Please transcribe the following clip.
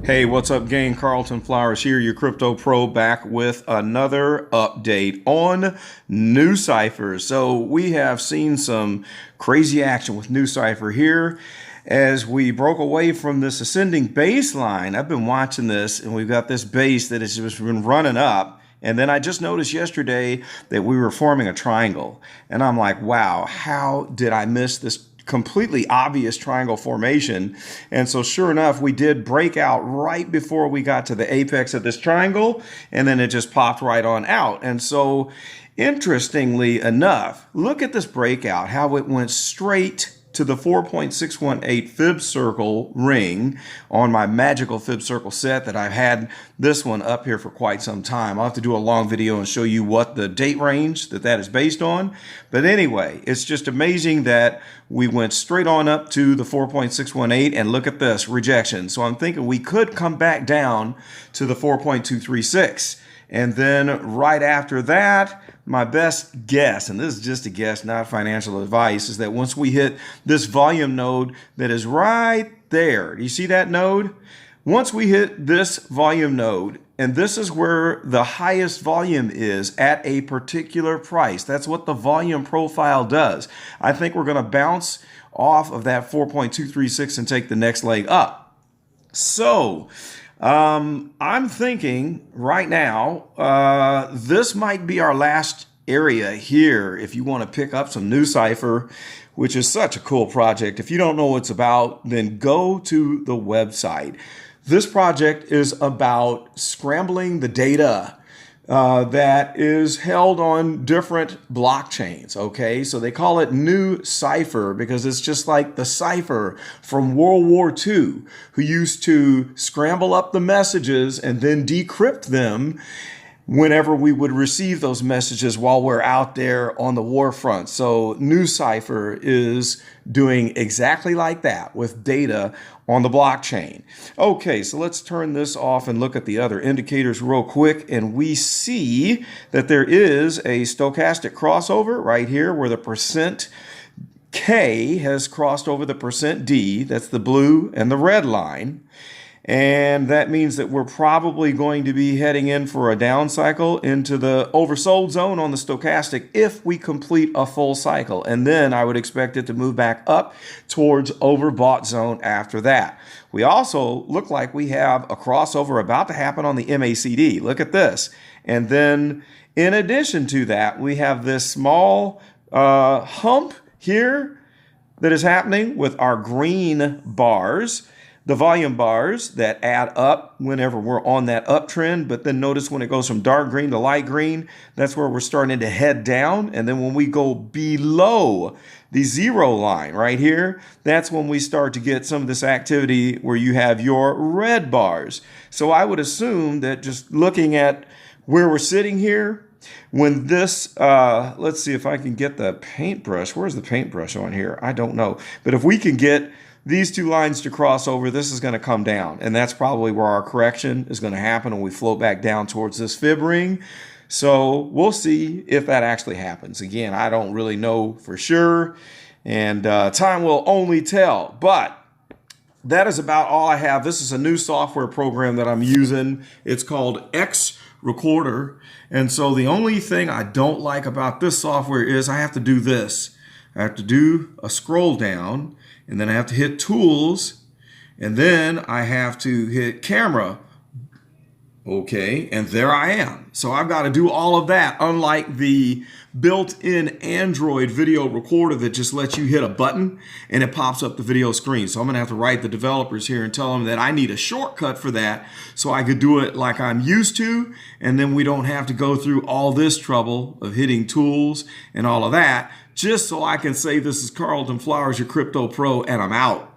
Hey, what's up, gang? Carlton Flowers here, your crypto pro, back with another update on Nucypher. So we have seen some crazy action with Nucypher here as we broke away from this ascending baseline. I've been watching this, and we've got this base that has just been running up. And then I just noticed yesterday that we were forming a triangle. And I'm like, wow, how did I miss this completely obvious triangle formation? And so sure enough, we did break out right before we got to the apex of this triangle, and then it just popped right on out. And so interestingly enough, look at this breakout, how it went straight to the 4.618 fib circle ring on my magical fib circle set that I've had this one up here for quite some time. I'll have to do a long video and show you what the date range that is based on. But anyway, it's just amazing that we went straight on up to the 4.618, and look at this rejection. So I'm thinking we could come back down to the 4.236. And then right after that, my best guess, and this is just a guess, not financial advice, is that once we hit this volume node that is right there, do you see that node? Once we hit this volume node, and this is where the highest volume is at a particular price. That's what the volume profile does. I think we're going to bounce off of that 4.236 and take the next leg up. So I'm thinking right now, this might be our last area here if you want to pick up some Nucypher, which is such a cool project. If you don't know what it's about, then go to the website. This project is about scrambling the data that is held on different blockchains, okay? So they call it Nucypher because it's just like the cipher from World War II, who used to scramble up the messages and then decrypt them whenever we would receive those messages while we're out there on the war front. So Nucypher is doing exactly like that with data on the blockchain. Okay, so let's turn this off and look at the other indicators real quick, and we see that there is a stochastic crossover right here where the percent K has crossed over the percent D. That's the blue and the red line. And that means that we're probably going to be heading in for a down cycle into the oversold zone on the stochastic if we complete a full cycle. And then I would expect it to move back up towards overbought zone after that. We also look like we have a crossover about to happen on the MACD. Look at this. And then in addition to that, we have this small hump here that is happening with our green bars. The volume bars that add up whenever we're on that uptrend, but then notice when it goes from dark green to light green, that's where we're starting to head down. And then when we go below the zero line right here, that's when we start to get some of this activity where you have your red bars. So I would assume that just looking at where we're sitting here, when this, let's see if I can get the paintbrush. Where's the paintbrush on here? I don't know. But if we can get these two lines to cross over, this is going to come down. And that's probably where our correction is going to happen when we float back down towards this fib ring. So we'll see if that actually happens. Again, I don't really know for sure. And time will only tell. But that is about all I have. This is a new software program that I'm using. It's called X Recorder. And so the only thing I don't like about this software is I have to do this. I have to do a scroll down, and then I have to hit tools, and then I have to hit camera. Okay, and there I am. So I've got to do all of that, unlike the built-in Android video recorder that just lets you hit a button and it pops up the video screen. So I'm going to have to write the developers here and tell them that I need a shortcut for that so I could do it like I'm used to, and then we don't have to go through all this trouble of hitting tools and all of that, just so I can say this is Carlton Flowers, your crypto pro, and I'm out.